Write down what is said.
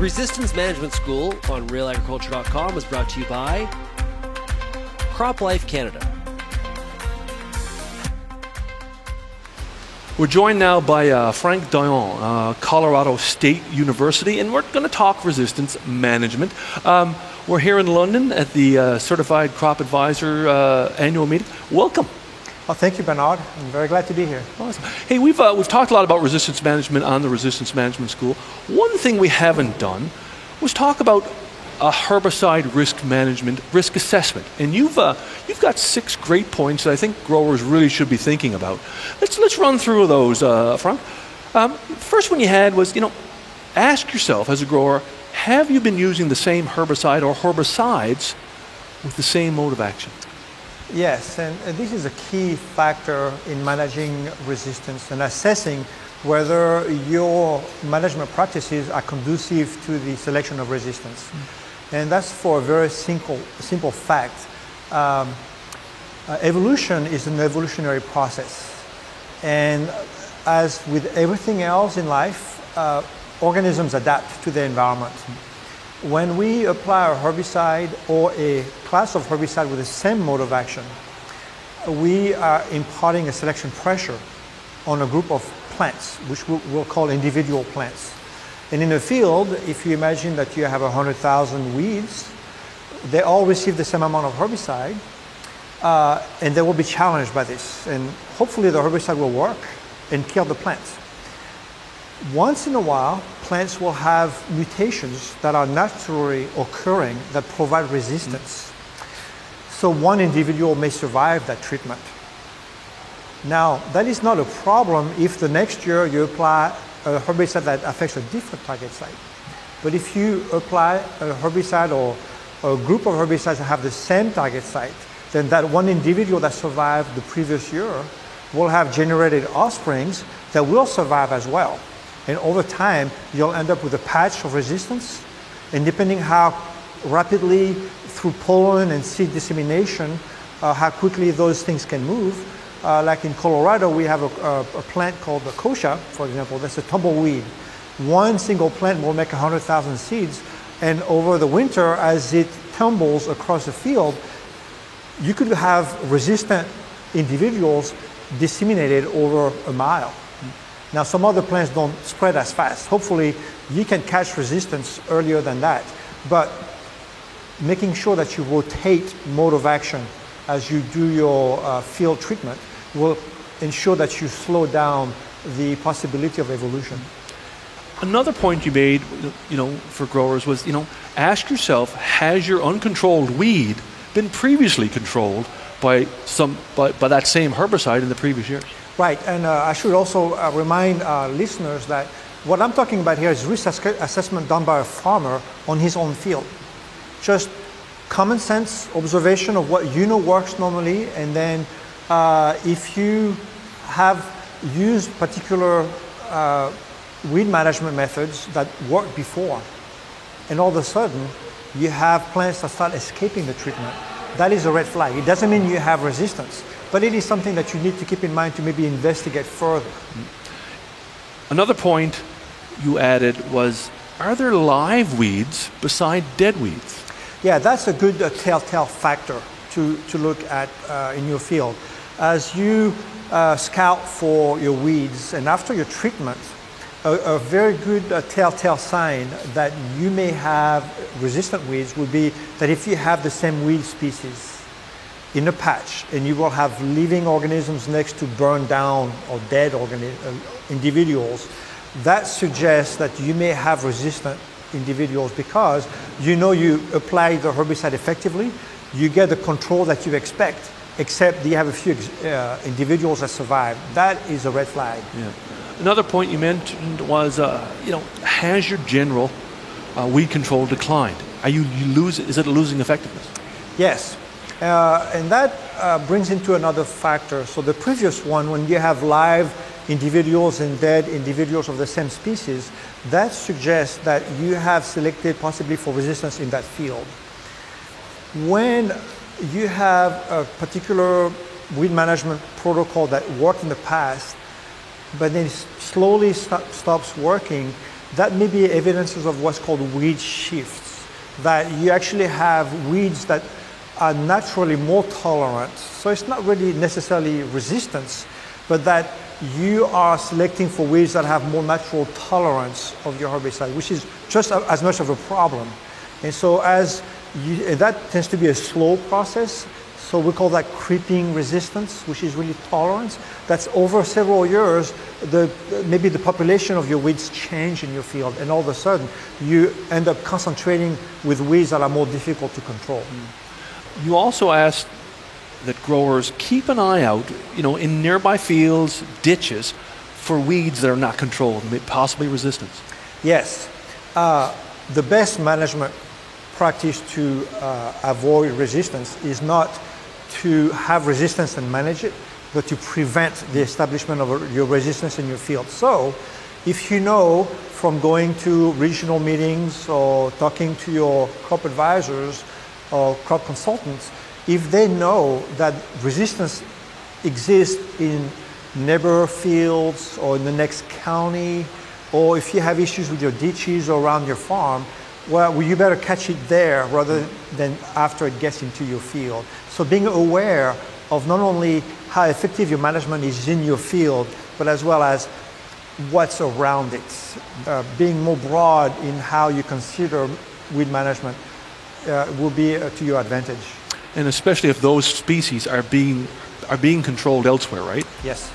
Resistance Management School on realagriculture.com was brought to you by CropLife Canada. We're joined now by Frank Doyon, Colorado State University, and we're going to talk resistance management. We're here in London at the Certified Crop Advisor annual meeting. Welcome. Well, thank you, Bernard. I'm very glad to be here. Awesome. Hey, we've talked a lot about resistance management on the Resistance Management School. One thing we haven't done was talk about a herbicide risk management, risk assessment. And you've got 6 great points that I think growers really should be thinking about. Let's run through those, Frank. First one you had was, ask yourself as a grower, have you been using the same herbicide or herbicides with the same mode of action? Yes, and this is a key factor in managing resistance and assessing whether your management practices are conducive to the selection of resistance. And that's for a very simple fact. Evolution is an evolutionary process. And as with everything else in life, organisms adapt to their environment. When we apply a herbicide or a class of herbicide with the same mode of action, we are imparting a selection pressure on a group of plants, which we'll call individual plants. And in a field, if you imagine that you have 100,000 weeds, they all receive the same amount of herbicide, and they will be challenged by this. And hopefully the herbicide will work and kill the plants. Once in a while, plants will have mutations that are naturally occurring that provide resistance. So one individual may survive that treatment. Now, that is not a problem if the next year you apply a herbicide that affects a different target site. But if you apply a herbicide or a group of herbicides that have the same target site, then that one individual that survived the previous year will have generated offsprings that will survive as well. And over time, you'll end up with a patch of resistance. And depending how rapidly through pollen and seed dissemination, how quickly those things can move. Like in Colorado, we have a plant called the kochia, for example, that's a tumbleweed. One single plant will make 100,000 seeds. And over the winter, as it tumbles across the field, you could have resistant individuals disseminated over a mile. Now, some other plants don't spread as fast. Hopefully, you can catch resistance earlier than that. But making sure that you rotate mode of action as you do your field treatment will ensure that you slow down the possibility of evolution. Another point you made, for growers was, ask yourself, has your uncontrolled weed been previously controlled by that same herbicide in the previous years? Right, and I should also remind listeners that what I'm talking about here is risk assessment done by a farmer on his own field. Just common sense observation of what works normally, and then if you have used particular weed management methods that worked before, and all of a sudden you have plants that start escaping the treatment, that is a red flag. It doesn't mean you have resistance, but it is something that you need to keep in mind to maybe investigate further. Another point you added was, are there live weeds beside dead weeds? Yeah, that's a good telltale factor to look at in your field. As you scout for your weeds, and after your treatment, a very good telltale sign that you may have resistant weeds would be that if you have the same weed species in a patch, and you will have living organisms next to burned down or dead individuals, that suggests that you may have resistant individuals because you apply the herbicide effectively, you get the control that you expect, except you have a few individuals that survive. That is a red flag. Yeah. Another point you mentioned was, has your general weed control declined? Is it losing effectiveness? Yes, and that brings into another factor. So the previous one, when you have live individuals and dead individuals of the same species, that suggests that you have selected possibly for resistance in that field. When you have a particular weed management protocol that worked in the past, but then slowly stops working, that may be evidences of what's called weed shifts, that you actually have weeds that are naturally more tolerant. So it's not really necessarily resistance, but that you are selecting for weeds that have more natural tolerance of your herbicide, which is just as much of a problem. And so and that tends to be a slow process. So we call that creeping resistance, which is really tolerance. That's over several years, maybe the population of your weeds change in your field, and all of a sudden you end up concentrating with weeds that are more difficult to control. You also asked that growers keep an eye out, in nearby fields, ditches, for weeds that are not controlled, possibly resistance. Yes. The best management practice to avoid resistance is not to have resistance and manage it, but to prevent the establishment of your resistance in your field. So if you know from going to regional meetings or talking to your crop advisors or crop consultants, if they know that resistance exists in neighbor fields or in the next county, or if you have issues with your ditches or around your farm, well, you better catch it there rather than after it gets into your field. So being aware of not only how effective your management is in your field, but as well as what's around it. Being more broad in how you consider weed management will be to your advantage. And especially if those species are being controlled elsewhere, right? Yes.